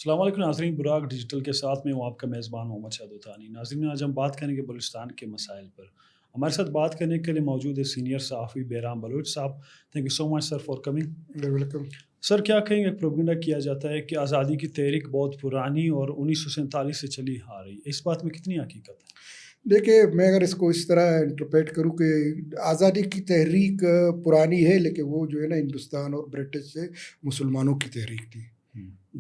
السلام علیکم ناظرین، براق ڈیجیٹل کے ساتھ میں ہوں آپ کا میزبان محمد شہدوتانی۔ ناظرین، آج ہم بات کریں گے بلوچستان کے مسائل پر۔ ہمارے ساتھ بات کرنے کے لیے موجود ہے سینئر صحافی Bayram Baloch Sahib. Thank you so much sir for coming. Welcome. Sir, کیا کہیں گے؟ پروپیگنڈا کیا جاتا ہے کہ آزادی کی تحریک بہت پرانی اور 1947 سے چلی آ رہی ہے، اس بات میں کتنی حقیقت ہے؟ دیکھیے، میں اگر اس کو اس طرح انٹرپریٹ کروں کہ آزادی کی تحریک پرانی ہے، لیکن وہ جو ہے نا ہندوستان اور برٹش سے مسلمانوں کی تحریک تھی،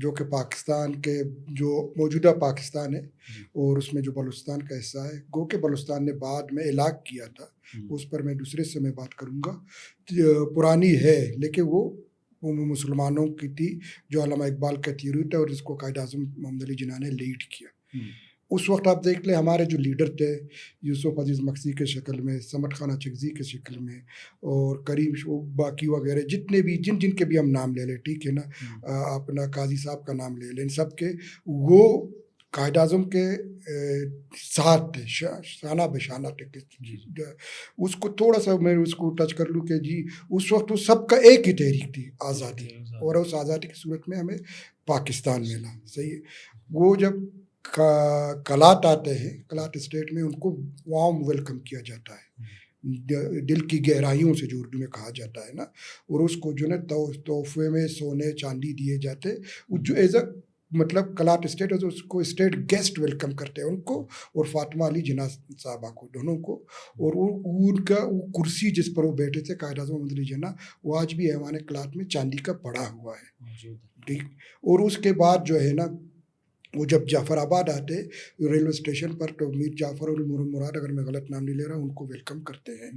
جو کہ پاکستان کے جو موجودہ پاکستان ہے اور اس میں جو بلوچستان کا حصہ ہے، گو کہ بلوچستان نے بعد میں الگ کیا تھا، اس پر میں دوسرے سے میں بات کروں گا۔ پرانی ہے لیکن وہ مسلمانوں کی تھی، جو علامہ اقبال کا تھیوری تھا اور جس کو قائد اعظم محمد علی جناح نے لیڈ کیا۔ اس وقت آپ دیکھ لیں ہمارے جو لیڈر تھے، یوسف عزیز مکسی کے شکل میں، سمٹ خان اچکزئی کے شکل میں، اور کریم باقی وغیرہ جتنے بھی جن کے بھی ہم نام لے لیں، ٹھیک ہے نا، اپنا قاضی صاحب کا نام لے لیں، سب کے وہ قائد اعظم کے ساتھ تھے، شانہ بشانہ تھے۔ اس کو تھوڑا سا میں اس کو ٹچ کر لوں کہ جی اس وقت وہ سب کا ایک ہی تحریک تھی، آزادی، اور اس آزادی کی صورت میں ہمیں پاکستان ملا، صحیح ہے۔ وہ جب کلات آتے ہیں، کلات اسٹیٹ میں ان کو وارم ویلکم کیا جاتا ہے، دل کی گہرائیوں سے، جو اردو میں کہا جاتا ہے نا، اور اس کو جو ہے تحفے میں سونے چاندی دیے جاتے، جو ایز اے مطلب کلات اسٹیٹ اس کو اسٹیٹ گیسٹ ویلکم کرتے ہیں ان کو، اور فاطمہ علی جناح صاحبہ کو، دونوں کو، اور ان کا وہ کرسی جس پر وہ بیٹھے تھے قائد اعظم محمد علی جناح، وہ آج بھی ایوان کلات میں چاندی کا پڑا ہوا ہے، ٹھیک۔ اور اس کے بعد جو ہے نا، وہ جب جعفر آباد آتے ریلوے اسٹیشن پر، تو میر جعفر اور مراد، اگر میں غلط نام نہیں لے رہا، ان کو ویلکم کرتے ہیں،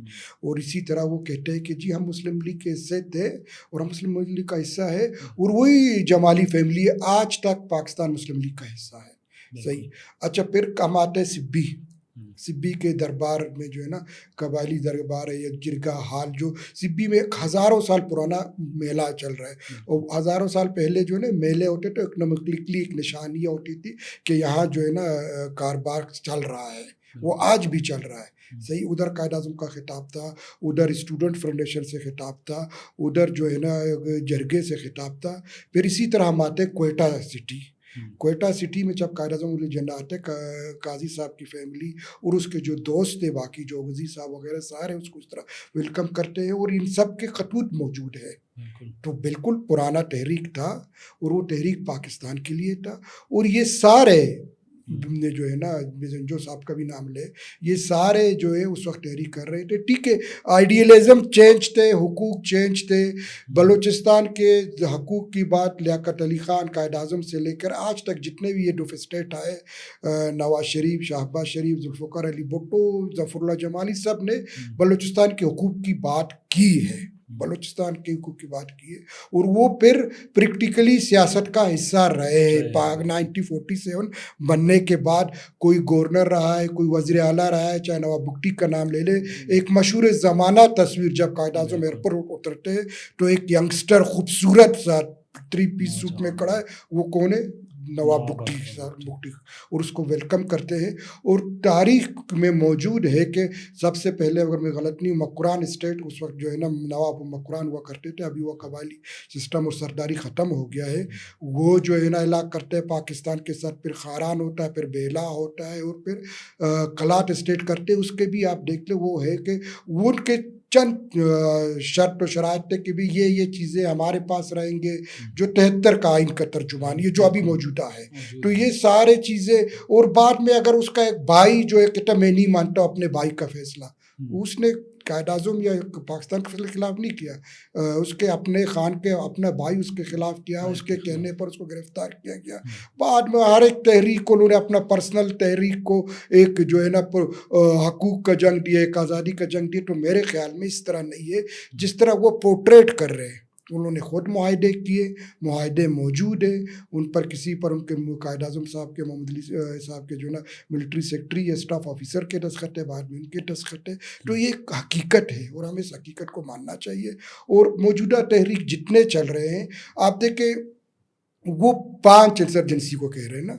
اور اسی طرح وہ کہتے ہیں کہ جی ہم مسلم لیگ کے حصے تھے اور ہم مسلم لیگ کا حصہ ہے، اور وہی جمالی فیملی آج تک پاکستان مسلم لیگ کا حصہ ہے، صحیح۔ اچھا، پھر ہم آتے ہیں سبی کے دربار میں، جو ہے نا قبائلی دربار ہے، یا جرگہ حال، جو سبی میں ایک ہزاروں سال پرانا میلہ چل رہا ہے، اور ہزاروں سال پہلے جو ہے نا میلے ہوتے تھے، اکنامکلی ایک نشانیاں ہوتی تھی کہ یہاں جو ہے نا کاروبار چل رہا ہے، وہ آج بھی چل رہا ہے، صحیح۔ ادھر قائد اعظم کا خطاب تھا، ادھر اسٹوڈنٹ فاؤنڈیشن سے خطاب تھا، ادھر جو ہے نا جرگے سے خطاب تھا۔ پھر اسی طرح ہم آتے کوئٹہ سٹی، کوئٹہ سٹی میں جب قائد اعظم علی جناح آتے، قاضی صاحب کی فیملی اور اس کے جو دوست تھے باقی، جو وزیر صاحب وغیرہ، سارے اس کو اس طرح ویلکم کرتے ہیں، اور ان سب کے خطوط موجود ہے۔ تو بالکل پرانا تحریک تھا، اور وہ تحریک پاکستان کے لیے تھا، اور یہ سارے جو ہے نا، جو صاحب کا بھی نام لے، یہ سارے جو ہے اس وقت تحریک کر رہے تھے، ٹھیک ہے۔ آئیڈیلزم چینج تھے، حقوق چینج تھے، بلوچستان کے حقوق کی بات لیاقت علی خان قائد اعظم سے لے کر آج تک جتنے بھی یہ ڈوف اسٹیٹ آئے، نواز شریف، شہباز شریف، ذوالفقار علی بھٹو، ظفر اللہ جمالی، سب نے بلوچستان کے حقوق کی بات کی ہے، بلوچستان کے حقوق کی بات کی ہے، اور وہ پھر پریکٹیکلی سیاست کا حصہ رہے ہیں۔ 1947 بننے کے بعد کوئی گورنر رہا ہے، کوئی وزیر اعلیٰ رہا ہے، چاہے نواب بگٹی کا نام لے لے، ایک مشہور زمانہ تصویر جب قائد اعظم ایئرپورٹ اترتے ہیں تو ایک ینگسٹر خوبصورت سا 3 پیس سوٹ میں کھڑا ہے، وہ کون ہے؟ نواب بگٹی، اور اس کو ویلکم کرتے ہیں۔ اور تاریخ میں موجود ہے کہ سب سے پہلے، اگر میں غلط نہیں ہوں، مکران اسٹیٹ اس وقت جو ہے نا نواب مکران ہوا کرتے تھے، ابھی وہ قبائلی سسٹم اور سرداری ختم ہو گیا ہے، وہ جو ہے نا علاق کرتے ہیں پاکستان کے ساتھ، پھر خاران ہوتا ہے، پھر بیلا ہوتا ہے، اور پھر کلات اسٹیٹ کرتے ہیں۔ اس کے بھی آپ دیکھ لیں، وہ ہے کہ وہ ان کے چند شرط و شرائط تھے کہ بھی یہ چیزیں ہمارے پاس رہیں گے، جو 73 کا آئین کا ترجمان، یہ جو ابھی موجودہ ہے، تو یہ سارے چیزیں۔ اور بعد میں اگر اس کا ایک بھائی جو ہے کہتا میں نہیں مانتا اپنے بھائی کا فیصلہ، اس نے قائد اعظم یا پاکستان کے خلاف نہیں کیا، اس کے اپنے خان کے اپنا بھائی اس کے خلاف کیا، اس کے کہنے پر اس کو گرفتار کیا گیا۔ بعد میں ہر ایک تحریک کو انہوں نے اپنا پرسنل تحریک کو ایک جو ہے نا حقوق کا جنگ دیا، ایک آزادی کا جنگ دیا۔ تو میرے خیال میں اس طرح نہیں ہے جس طرح وہ پورٹریٹ کر رہے ہیں۔ انہوں نے خود معاہدے کیے، معاہدے موجود ہیں، ان پر کسی پر ان کے قائد اعظم صاحب کے، محمد علی صاحب کے جو نا ملٹری سیکٹری یا اسٹاف آفیسر کے دستخط ہے، بعد میں ان کے دستخط ہے۔ تو یہ ایک حقیقت ہے، اور ہمیں اس حقیقت کو ماننا چاہیے۔ اور موجودہ تحریک جتنے چل رہے ہیں، آپ دیکھیں وہ 5 انسرجنسی کو کہہ رہے ہیں نا،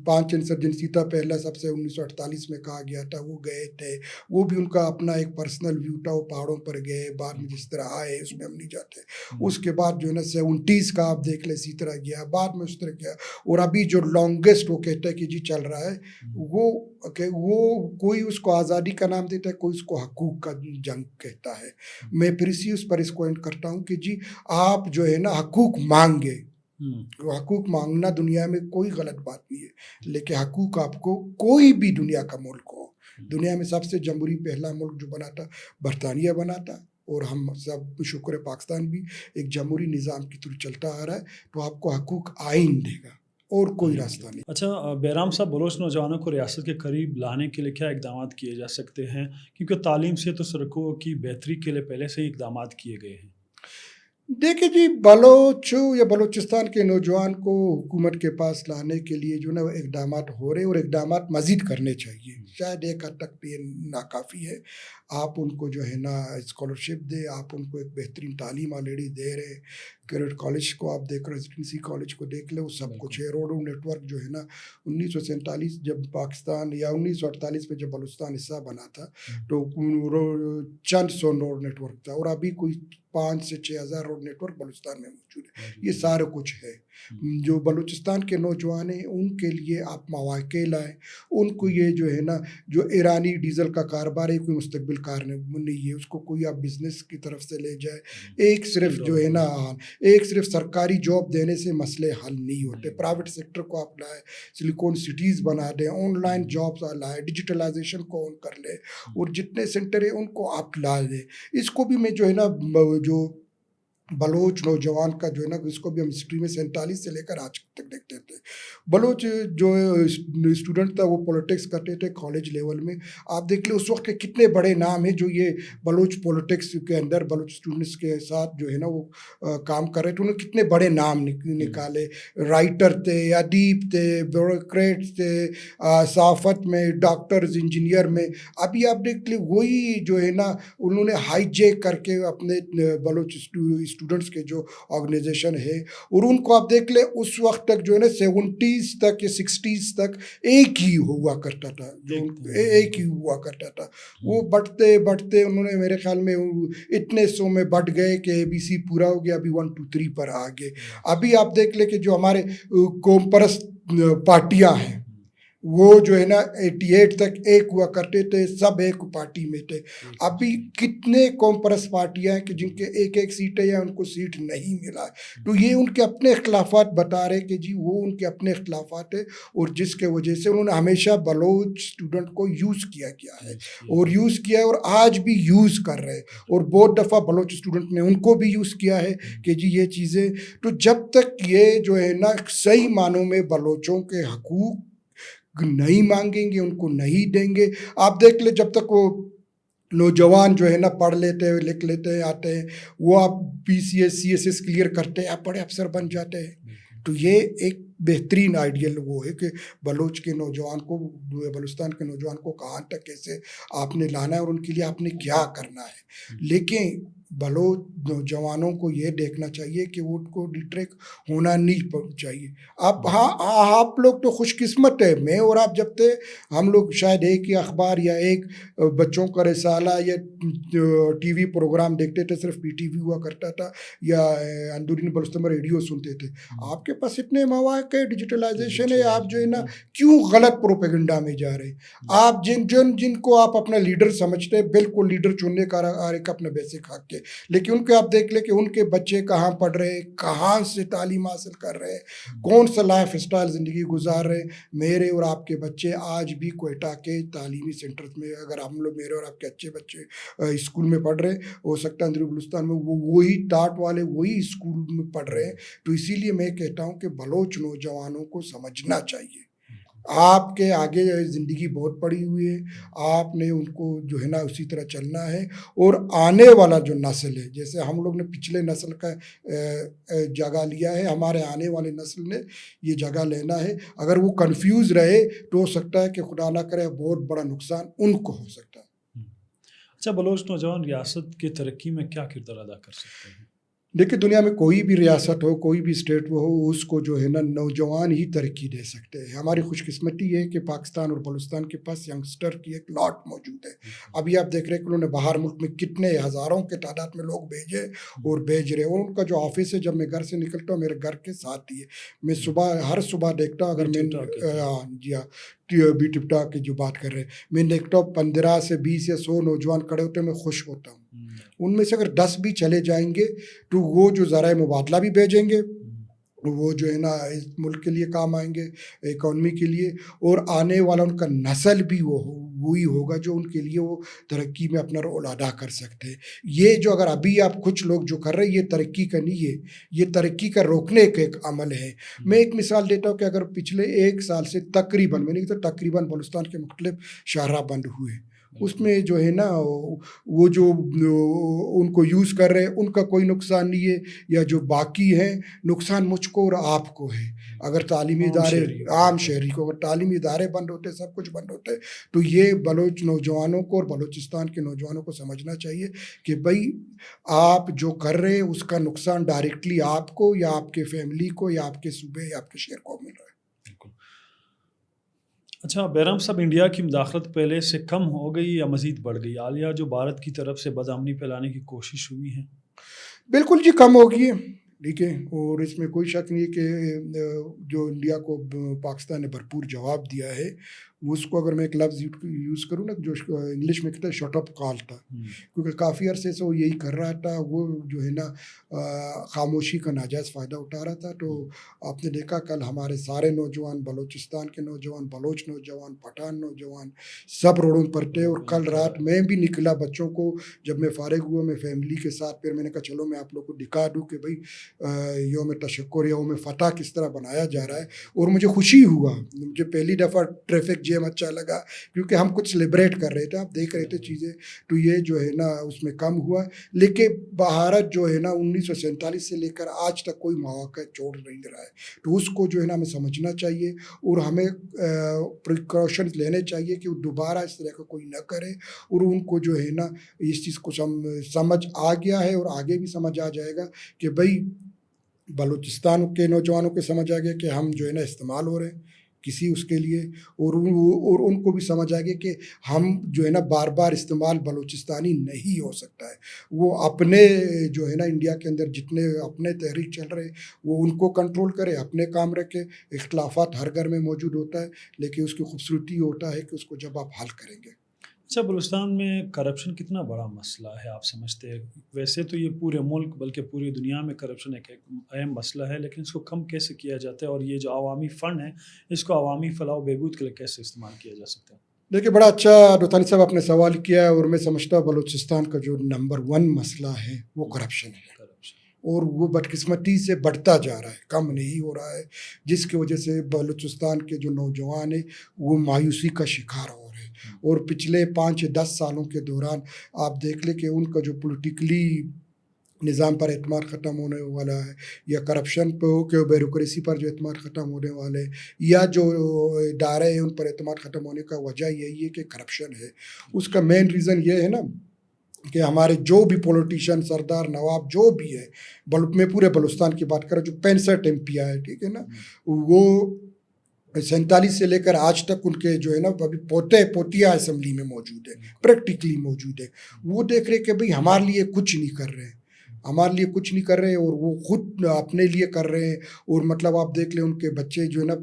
5 इंसर्जेंसी था, पहला सबसे 1948 में कहा गया था, वो गए थे, वो भी उनका अपना एक पर्सनल व्यू था, वो पहाड़ों पर गए, बाद में जिस तरह आए उसमें हम नहीं जाते। उसके बाद जो है ना 70s का आप देख ले इसी तरह गया, बाद में उस तरह गया, और अभी जो लॉन्गेस्ट वो कहता है कि जी चल रहा है, वो कोई उसको आज़ादी का नाम देता है, कोई उसको हकूक़ का जंग कहता है। मैं फिर इसी उस पर इसको एंड करता हूँ कि जी आप जो है ना हकूक़ मांगे, हकूक़ मांगना दुनिया में कोई गलत बात नहीं है, लेकिन हकूक़ आपको कोई भी दुनिया का मुल्क हो, दुनिया में सबसे जमहूरी पहला मुल्क जो बना था बरतानिया बना था, और हम सब शुक्र है पाकिस्तान भी एक जमहूरी निज़ाम की थ्रू चलता आ रहा है, तो आपको हकूक़ आइन देगा और कोई रास्ता नहीं। अच्छा बैराम साहब, बलोच नौजवानों को रियासत के करीब लाने के लिए क्या इकदाम किए जा सकते हैं, क्योंकि तालीम से तो सड़कों की बेहतरी के लिए पहले से ही इकदाम किए गए हैं। देखिए जी, बलोच या बलूचिस्तान के नौजवान को हुकूमत के पास लाने के लिए जो ना इकदाम हो रहे और इकदाम मज़ीद करने चाहिए, शायद एक हद तक ये नाकाफ़ी है। आप उनको जो है ना स्कॉलरशिप दें, आप उनको एक बेहतरीन तालीम ऑलरेडी दे रहे हैं, कैडेट कॉलेज को आप देख, रेजिडेंसी कॉलेज को देख लो, सब कुछ है। रोड नेटवर्क जो है ना 1947 जब पाकिस्तान या 1948 में जब बलूचिस्तान हिस्सा बना था, तो चंद 100 रोड नेटवर्क था, और अभी कोई 5 से 6 हज़ार रोड नेटवर्क बलूचिस्तान में मौजूद है। ये सारा कुछ है। जो बलूचिस्तान के नौजवान हैं उनके लिए आप मौक़े लाएँ, उनको ये जो है ना जो ईरानी डीज़ल का कारोबार है कोई मुस्तकबिल कार नहीं है, उसको कोई आप बिज़नेस की तरफ से ले जाए। एक सिर्फ जो है ना एक सिर्फ सरकारी जॉब देने से मसले हल नहीं होते। प्राइवेट सेक्टर को आप लाएँ, सिलिकॉन सिटीज़ बना दें, ऑनलाइन जॉब्स लाएँ, डिजिटलाइजेशन को ऑन कर लें, और जितने सेंटर हैं उनको आप ला दें। इसको भी मैं जो है ना जो बलोच नौजवान का जो है ना, इसको भी हम हिस्ट्री में 47 से लेकर आज तक देखते थे। बलोच जो स्टूडेंट था वो पॉलिटिक्स करते थे कॉलेज लेवल में। आप देख ले उस वक्त के कितने बड़े नाम हैं जो ये बलोच पॉलिटिक्स के अंदर बलोच स्टूडेंट्स के साथ जो है ना वो काम कर रहे थे। उन्होंने कितने बड़े नाम निकाले, राइटर थे, अदीब थे, ब्यूरोक्रेट्स थे, सहाफ़त में, डॉक्टर्स, इंजीनियर में। अभी आप देख ले वही जो है ना उन्होंने हाईजैक करके अपने बलोच स्टूडेंट्स के जो ऑर्गेनाइजेशन है, और उनको आप देख ले उस वक्त तक जो है ना 70s तक या 60s तक एक ही हुआ करता था, जो एक ही हुआ करता था। वो बढ़ते बढ़ते उन्होंने मेरे ख्याल में इतने सौ में बढ़ गए कि ABC पूरा हो गया, अभी 1 2 3 पर आ गए। अभी आप देख ले कि जो हमारे कौम परस्त पार्टियां हैं वो जो है ना 88 तक एक हुआ करते थे, सब एक पार्टी में थे। अभी कितने कौम परस्त पार्टियां हैं कि जिनके एक एक सीटें या उनको सीट नहीं मिला है। तो ये उनके अपने इख्तलाफात बता रहे कि जी वो उनके अपने इख्तलाफात है, और जिसके वजह से उन्होंने हमेशा बलोच स्टूडेंट को यूज़ किया गया है, और यूज़ किया है, और आज भी यूज़ कर रहे हैं, और बहुत दफ़ा बलोच स्टूडेंट ने उनको भी यूज़ किया है कि जी ये चीज़ें। तो जब तक ये जो है ना सही मानों में बलोचों के हकूक़ नहीं मांगेंगे, उनको नहीं देंगे। आप देख ले जब तक वो नौजवान जो है ना पढ़ लेते हैं, लिख लेते हैं, आते हैं, वो आप PCS CSS क्लियर करते हैं, आप बड़े अफसर बन जाते हैं। तो ये एक बेहतरीन आइडियल वो है कि बलोच के नौजवान को, बलूचिस्तान के नौजवान को कहाँ तक कैसे आपने लाना है और उनके लिए आपने क्या करना है। लेकिन बलोच नौजवानों को ये देखना चाहिए कि वो उनको डिट्रैक होना नहीं चाहिए। आप लोग तो खुशकिस्मत है, मैं और आप जब थे हम लोग शायद एक ही अखबार या एक बच्चों का रिसाला या TV प्रोग्राम देखते थे, सिर्फ PTV हुआ करता था, या अंदरूनी बलूचिस्तान में रेडियो सुनते थे। आपके पास इतने मौक़े, डिजिटलाइजेशन है, आप जो है ना क्यों गलत प्रोपेगेंडा में जा रहे हैं। आप जिनको आप अपना लीडर समझते हैं, बिल्कुल लीडर चुनने का एक अपना बेसिक हक है, लेकिन उनके आप देख ले कि उनके बच्चे कहाँ पढ़ रहे हैं, कहाँ से तालीम हासिल कर रहे हैं, कौन सा लाइफ स्टाइल ज़िंदगी गुजार रहे हैं। मेरे और आपके बच्चे आज भी क्वेटा के तालीमी सेंटर्स में, अगर हम लोग मेरे और आपके अच्छे बच्चे स्कूल में पढ़ रहे हैं, हो सकता है अंदरूनी बलूचिस्तान में वो वही टाट वाले वही स्कूल में पढ़ रहे हैं। तो इसीलिए मैं कहता हूँ कि बलोच नौजवानों को समझना चाहिए, आपके आगे ज़िंदगी बहुत पड़ी हुई है, आपने उनको जो है ना उसी तरह चलना है, और आने वाला जो नस्ल है, जैसे हम लोग ने पिछले नस्ल का जगह लिया है, हमारे आने वाले नस्ल ने ये जगह लेना है। अगर वो कंफ्यूज रहे तो हो सकता है कि खुदा ना करे बहुत बड़ा नुकसान उनको हो सकता है। अच्छा, बलोच नौजवान रियासत की तरक्की में क्या किरदार अदा कर सकते हैं? देखिए दुनिया में कोई भी रियासत हो, कोई भी स्टेट हो, उसको जो है ना नौजवान ही तरक्की दे सकते हैं। हमारी खुशकिस्मती है कि पाकिस्तान और बलूचिस्तान के पास यंगस्टर की एक लॉट मौजूद है। अभी आप देख रहे हैं कि उन्होंने बाहर मुल्क में कितने हज़ारों के तादाद में लोग भेजे और भेज रहे हैं। और उनका जो ऑफिस है, जब मैं घर से निकलता हूँ मेरे घर के साथ ही है। मैं हर सुबह देखता हूँ, अगर मैं जी हाँ, बी टिप्टा की जो बात कर रहे हैं, मैं देखता हूँ 15 से 20 या 100 नौजवान खड़े होते हैं, मैं खुश होता हूँ। उनमें से अगर 10 भी चले जाएंगे तो वो जो ज़राए मुबादला भी भेजेंगे, वो जो है ना इस मुल्क के लिए काम आएंगे, इकॉनमी के लिए, और आने वाला उनका नस्ल भी वही होगा जो उनके लिए वो तरक्की में अपना रोल अदा कर सकते हैं। ये जो अगर अभी आप कुछ लोग जो कर रहे हैं, ये तरक्की का नहीं है, ये तरक्की का रोकने का एक अमल है। मैं एक मिसाल देता हूँ कि अगर पिछले 1 साल से तकरीबन, मैंने कहा तकरीबन बलूचिस्तान के मुख्तलिफ शाहराह बंद हुए, उसमें जो है ना वो जो उनको यूज़ कर रहे हैं उनका कोई नुकसान नहीं है, या जो बाकी है नुकसान मुझको और आपको है। अगर तालीमी इदारे, आम शहरी को अगर तालीमी इदारे बंद होते, सब कुछ बंद होते, तो ये बलोच नौजवानों को और बलूचिस्तान के नौजवानों को समझना चाहिए कि भाई आप जो कर रहे हैं उसका नुकसान डायरेक्टली आपको या आपके फैमिली को या आपके सूबे या आपके शहर को मिल रहा है। अच्छा बैराम साहब, इंडिया की मुदाखलत पहले से कम हो गई या मज़ीद बढ़ गई? हालिया जो भारत की तरफ से बदअमनी फैलाने की कोशिश हुई है। बिल्कुल जी, कम हो गई है, ठीक है, और इसमें कोई शक नहीं है कि जो इंडिया को पाकिस्तान ने भरपूर जवाब दिया है। उसको अगर मैं एक लफ्ज़ यूज़ करूँ ना, जो इंग्लिश में कहते हैं शट अप कॉल था, क्योंकि काफ़ी अरसे से वो यही कर रहा था। वो जो है ना खामोशी का नाजायज़ फ़ायदा उठा रहा था। तो आपने देखा कल हमारे सारे नौजवान, बलूचिस्तान के नौजवान, बलोच नौजवान, पठान नौजवान, सब रोडों पर थे। और कल रात मैं भी निकला बच्चों को, जब मैं फ़ारिग हुआ मैं फैमिली के साथ, फिर मैंने कहा चलो मैं आप लोग को दिखा दूँ कि भाई यौम तशक्कुर, यौम फ़तह किस तरह बनाया जा रहा है। और मुझे खुशी हुआ, मुझे पहली दफ़ा ट्रैफिक जैम अच्छा लगा, क्योंकि हम कुछ सेलिब्रेट कर रहे थे, आप देख रहे थे चीज़ें। तो ये जो है ना उसमें कम हुआ, लेकिन भारत जो है ना 1947 से लेकर आज तक कोई मौका छोड़ नहीं रहा है। तो उसको जो है ना हमें समझना चाहिए और हमें प्रिकॉशंस लेने चाहिए कि वो दोबारा इस तरह का कोई न करे। और उनको जो है ना इस चीज़ को समझ आ गया है और आगे भी समझ आ जाएगा कि भाई बलूचिस्तान के नौजवानों को समझ आ गया कि हम जो है ना इस्तेमाल हो रहे हैं किसी उसके लिए, और उनको भी समझ आ गया कि हम जो है ना बार बार इस्तेमाल बलूचिस्तानी नहीं हो सकता है। वो अपने जो है ना इंडिया के अंदर जितने अपने तहरीक चल रहे वो उनको कंट्रोल करे, अपने काम रखे। इख्तलाफात हर घर में मौजूद होता है, लेकिन उसकी खूबसूरती होता है कि उसको जब आप हल करेंगे। अच्छा, बलूचिस्तान में करप्शन कितना बड़ा मसला है आप समझते हैं? वैसे तो ये पूरे मुल्क बल्कि पूरी दुनिया में करप्शन एक अहम मसला है, लेकिन इसको कम कैसे किया जाता है और ये जो अवामी फ़ंड है इसको अवामी फलाह व बहबूद के लिए कैसे इस्तेमाल किया जा सकता है? देखिए बड़ा अच्छा दोतानी साहब आपने सवाल किया है, और मैं समझता हूँ बलूचिस्तान का जो नंबर 1 मसला है वो करप्शन है। और वो बदकिस्मती से बढ़ता जा रहा है, कम नहीं हो रहा है, जिसकी वजह से बलूचिस्तान के जो नौजवान हैं वो मायूसी का शिकार हो रहे हैं। और पिछले 5 या 10 सालों के दौरान आप देख लें कि उनका जो पॉलिटिकली निज़ाम पर एतमाद ख़त्म होने वाला है, या करप्शन पे ब्यूरोक्रेसी पर जो एतमाद ख़त्म होने वाले है, या जो इदारे हैं उन पर एतमाद ख़त्म होने का वजह यही है कि करप्शन है। उसका मेन रीज़न ये है ना कि हमारे जो भी पॉलिटिशियन, सरदार, नवाब जो भी है, मैं पूरे बलूचिस्तान की बात कर रहा हूँ, जो 65 एमपी है, ठीक है ना, वो 47 से लेकर आज तक उनके जो है ना अभी पोते पोतिया असम्बली में मौजूद है, प्रैक्टिकली मौजूद है। वो देख रहे कि भाई हमारे लिए कुछ नहीं कर रहे हैं, हमारे लिए कुछ नहीं कर रहे हैं, और वो खुद अपने लिए कर रहे हैं। और मतलब आप देख लें उनके बच्चे जो है ना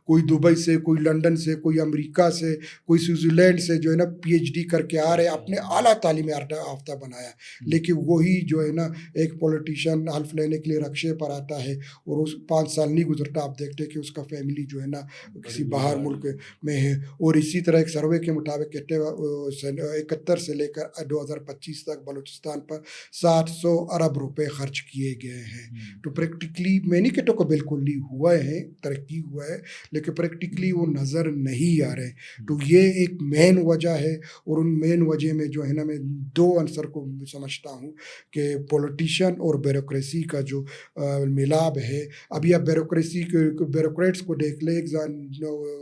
कोई दुबई से, कोई लंदन से, कोई अमेरिका से, कोई स्विट्ज़रलैंड से जो है ना PhD करके आ रहे हैं, अपने आला तालीम याफ्ता बनाया। लेकिन वही जो है ना एक पॉलिटिशियन हल्फ लेने के लिए रक्शे पर आता है और उस 5 साल नहीं गुजरता, आप देखते हैं कि उसका फैमिली जो है ना किसी बाहर मुल्क में है। और इसी तरह एक सर्वे के मुताबिक कहते हैं 71 से लेकर 2025 तक बलूचिस्तान पर 700 अरब रुपए खर्च किए गए हैं। तो प्रैक्टिकली मैं नहीं कहता को बिल्कुल नहीं हुआ है, तरक्की हुआ है, लेकिन प्रैक्टिकली वो नज़र नहीं आ रहे। तो ये एक मेन वजह है। और उन मेन वजह में जो है ना मैं 2 आंसर को समझता हूँ कि पॉलिटिशियन और ब्यूरोक्रेसी का जो मिलाप है। अभी आप ब्यूरोक्रेट्स को देख ले,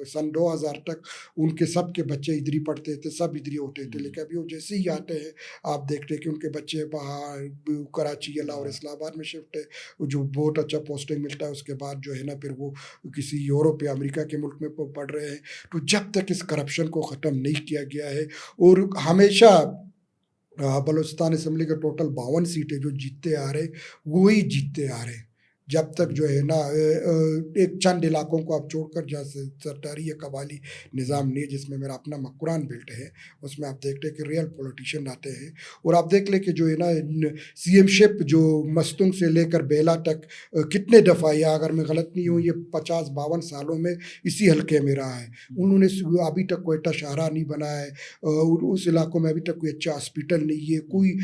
सन 2000 तक उनके सब के बच्चे इधर ही पढ़ते थे, सब इधर ही होते थे, लेकिन अभी वो जैसे ही आते हैं आप देखते हैं कि उनके बच्चे बाहर कराची या लाहौर इस्लामाबाद में शिफ्ट है, जो बहुत अच्छा पोस्टिंग मिलता है, उसके बाद जो है ना फिर वो किसी यूरोप या अमेरिका के मुल्क में पढ़ रहे हैं। तो जब तक इस करप्शन को ख़त्म नहीं किया गया है, और हमेशा बलूचिस्तान असम्बली के टोटल 52 सीटें जो जीतते आ रहे, वो ही जीतते आ रहे, जब तक जो है ना एक चंद इलाकों को आप छोड़कर, जहाँ से सरकारी या कबाली निज़ाम नहीं है, जिसमें मेरा अपना मकरान बेल्ट है, उसमें आप देखते हैं कि रियल पॉलिटिशियन आते हैं। और आप देख लें कि जो है ना सीएमशिप जो मस्तूंग से लेकर बेला तक कितने दफ़ा, या अगर मैं गलत नहीं हूँ, ये 50-52 सालों में इसी हल्के में रहा है। उन्होंने अभी तक कोई अच्छा शाहरा नहीं बनाया है, और उस इलाकों में अभी तक कोई अच्छा हॉस्पिटल नहीं है, कोई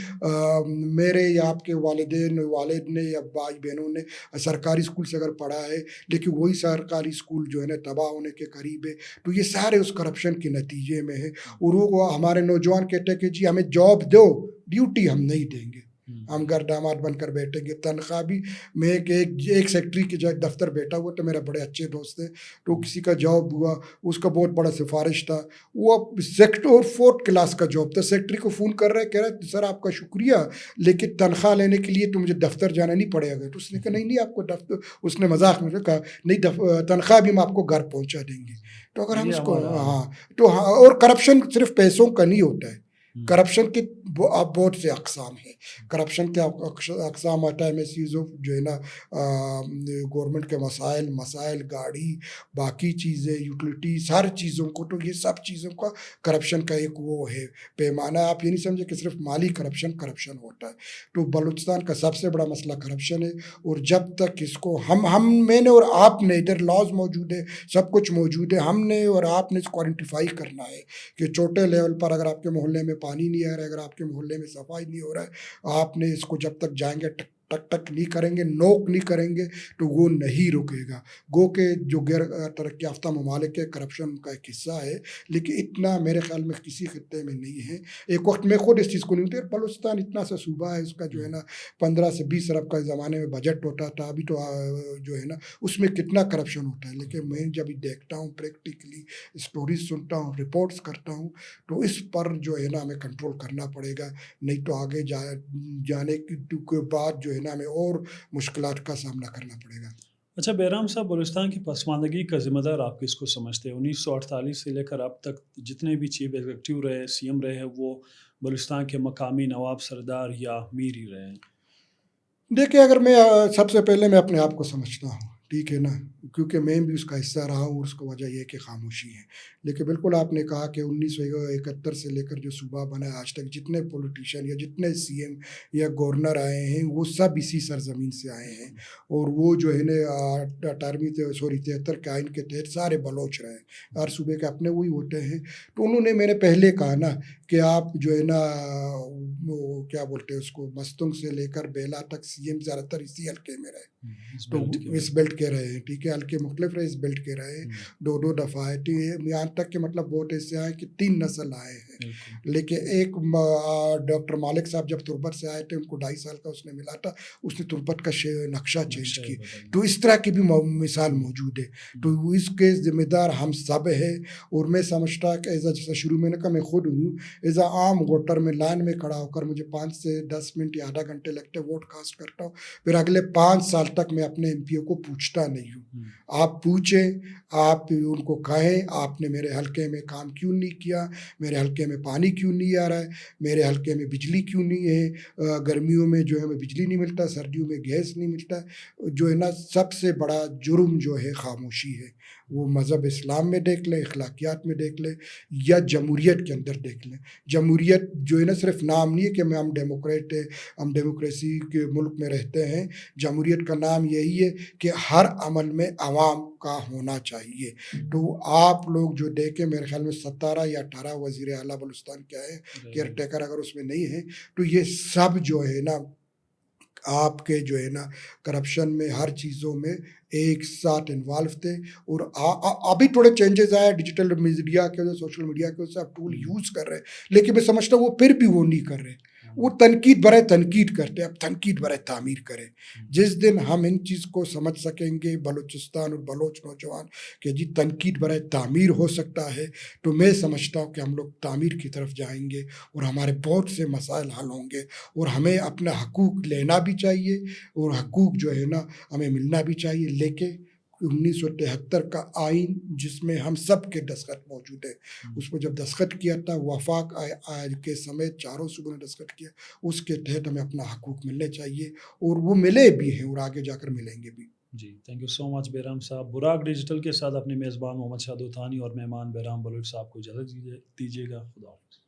मेरे या आपके वालिद ने या भाई बहनों ने सरकारी स्कूल से अगर पढ़ा है, लेकिन वही सरकारी स्कूल जो है ना तबाह होने के करीब है। तो ये सारे उस करप्शन के नतीजे में है। और वो हमारे नौजवान कहते हैं कि जी हमें जॉब दो, ड्यूटी हम नहीं देंगे, हम घर दामाद बनकर बैठेंगे। तनख्वाह भी, मैं एक सेक्रेटरी के जो दफ्तर बैठा हुआ, तो मेरा बड़े अच्छे दोस्त है, तो किसी का जॉब हुआ, उसका बहुत बड़ा सिफारिश था, वो सेक्टर और 4th क्लास का जॉब था। सेक्रेटरी को फ़ोन कर रहा है, कह रहा है सर आपका शुक्रिया, लेकिन तनख्वाह लेने के लिए तो मुझे दफ्तर जाना नहीं पड़ेगा। तो उसने कहा नहीं आपको दफ्तर, उसने मजाक में कहा नहीं, तनख्वाह भी हम आपको घर पहुँचा देंगे। तो अगर हम उसको, हाँ, तो हाँ, और करप्शन सिर्फ पैसों का नहीं होता है, करप्शन के अब बहुत से अक़साम हैं। करप्शन के अक़साम आता है मिसयूज़ ऑफ जो है ना गवर्नमेंट के मसाइल, गाड़ी, बाकी चीज़ें, यूटिलिटीज़, हर चीज़ों को, तो ये सब चीज़ों का करप्शन का एक वो है पैमाना। आप ये नहीं समझे कि सिर्फ माली करप्शन होता है। तो बलूचिस्तान का सबसे बड़ा मसला करप्शन है, और जब तक इसको मैंने और आपने, इधर लॉज मौजूद है, सब कुछ मौजूद है, हमने और आपने इसको आइडेंटिफाई करना है कि छोटे लेवल पर अगर आपके मोहल्ले में पानी नहीं आ रहा है, अगर आपके मोहल्ले में सफाई नहीं हो रहा है, आपने इसको जब तक जाएंगे टक टक नहीं करेंगे, नोक नहीं करेंगे, तो वो नहीं रुकेगा। गो के जो गैर तरक्की याफ्ता ममालिक के करप्शन का एक हिस्सा है, लेकिन इतना मेरे ख्याल में किसी खत्ते में नहीं है। एक वक्त में खुद इस चीज़ को नहीं होती, बलूचिस्तान इतना सा सूबा है, उसका जो है ना 15 से 20 अरब का ज़माने में बजट होता था, अभी तो जो है ना उसमें कितना करप्शन होता है। लेकिन मैं जब देखता हूँ, प्रैक्टिकली स्टोरीज सुनता हूँ, रिपोर्ट्स करता हूँ, तो इस पर जो है ना हमें कंट्रोल करना पड़ेगा, नहीं तो आगे जाने के बाद जो है ना हमें और मुश्किलात का सामना करना पड़ेगा। अच्छा बैराम साहब, बलूचिस्तान की पसमानदगी का ज़िम्मेदार आप किसको समझते हैं? 1948 से लेकर अब तक जितने भी चीफ एग्जीक्यूटिव रहे, सीएम रहे हैं, वो बलूचिस्तान के मकामी नवाब, सरदार या मीर ही रहे हैं। देखिए, अगर मैं सबसे पहले मैं अपने आप को समझता हूँ, ठीक है ना, क्योंकि मैं भी उसका हिस्सा रहा हूँ, और उसकी वजह ये है कि खामोशी है। लेकिन बिल्कुल आपने कहा कि 1971 से लेकर जो सूबा बना है आज तक, जितने पॉलिटिशियन या जितने सीएम या गवर्नर आए हैं, वो सब इसी सरजमीन से आए हैं। और वो जो है ना 73 के आइन के तहत सारे बलोच रहे हैं, हर सूबे के अपने वही होते हैं। तो उन्होंने, मैंने पहले कहा ना कि आप जो है ना वो क्या बोलते हैं उसको, मस्तूंग से लेकर बेला तक सीएम ज़्यादातर इसी हल्के में रहे, तो इस बेल्ट के रहे हैं, ठीक है, हल्के मुख्तलिफ रहे, इस बेल्ट के रहे, 2-2 दफ़ा है, यहाँ तक कि मतलब बहुत ऐसे आए कि 3 नस्ल आए हैं। लेकिन एक डॉक्टर मालिक साहब जब तुर्बत से आए थे, उनको 2.5 साल का उसने मिला था, उसने तुर्बत का नक्शा चेंज किया। तो इस तरह की भी मिसाल मौजूद है। तो इसके ज़िम्मेदार हम सब है। और मैं समझता कि जैसा शुरू में कहा, मैं खुद हूँ, एज आम वोटर में लाइन में खड़ा होकर मुझे 5 से 10 मिनट या आधा घंटे लगते वोट कास्ट करता हूँ, फिर अगले 5 साल तक मैं अपने एमपीओ को पूछता नहीं हूँ। आप पूछें, आप उनको कहें आपने मेरे हल्के में काम क्यों नहीं किया, मेरे हल्के में पानी क्यों नहीं आ रहा है, मेरे हल्के में बिजली क्यों नहीं है, गर्मियों में जो है हमें बिजली नहीं मिलता, सर्दियों में गैस नहीं मिलता। जो है ना सबसे बड़ा जुर्म जो है खामोशी है। वो मज़हब इस्लाम में देख लें, अखलाकियात में देख लें, या जमहूरियत के अंदर देख लें। जमहूरियत जो है ना सिर्फ नाम नहीं है कि हम डेमोक्रेट है, हम डेमोक्रेसी के मुल्क में रहते हैं। जमहूरियत का नाम यही है कि हर अमल में अवाम का होना चाहिए। तो आप लोग जो देखें, मेरे ख्याल में 17 या 18 वज़ीर आला बलूचिस्तान क्या है, केयर टेकर अगर उसमें नहीं है, तो ये सब जो है ना आपके जो है ना करप्शन में, हर चीज़ों में एक साथ इन्वॉल्व थे। और अभी थोड़े चेंजेस आए डिजिटल मीडिया के, सोशल मीडिया के, उससे आप टूल यूज़ कर रहे हैं, लेकिन मैं समझता हूँ वो फिर भी वो नहीं कर रहे। وہ تنقید برائے تنقید کرتے ہیں. اب تنقید برائے تعمیر کریں. جس دن ہم ان چیز کو سمجھ سکیں گے بلوچستان اور بلوچ نوجوان کہ جی تنقید برائے تعمیر ہو سکتا ہے, تو میں سمجھتا ہوں کہ ہم لوگ تعمیر کی طرف جائیں گے اور ہمارے بہت سے مسائل حل ہوں گے. اور ہمیں اپنا حقوق لینا بھی چاہیے اور حقوق جو ہے نا ہمیں ملنا بھی چاہیے. لیکن 1973 کا آئین جس میں ہم سب کے دستخط موجود ہے, اس پر جب دستخط کیا تھا وفاق کے سمیت چاروں صوبوں نے دستخط کیا, اس کے تحت ہمیں اپنا حقوق ملنے چاہیے اور وہ ملے بھی ہیں اور آگے جا کر ملیں گے بھی. جی تھینک یو سو مچ بیرام صاحب. براق ڈیجیٹل کے ساتھ اپنے میزبان محمد شہد الثانی اور مہمان بیرام بلوچ صاحب کو اجازت دیجیے گا. خدا حافظ.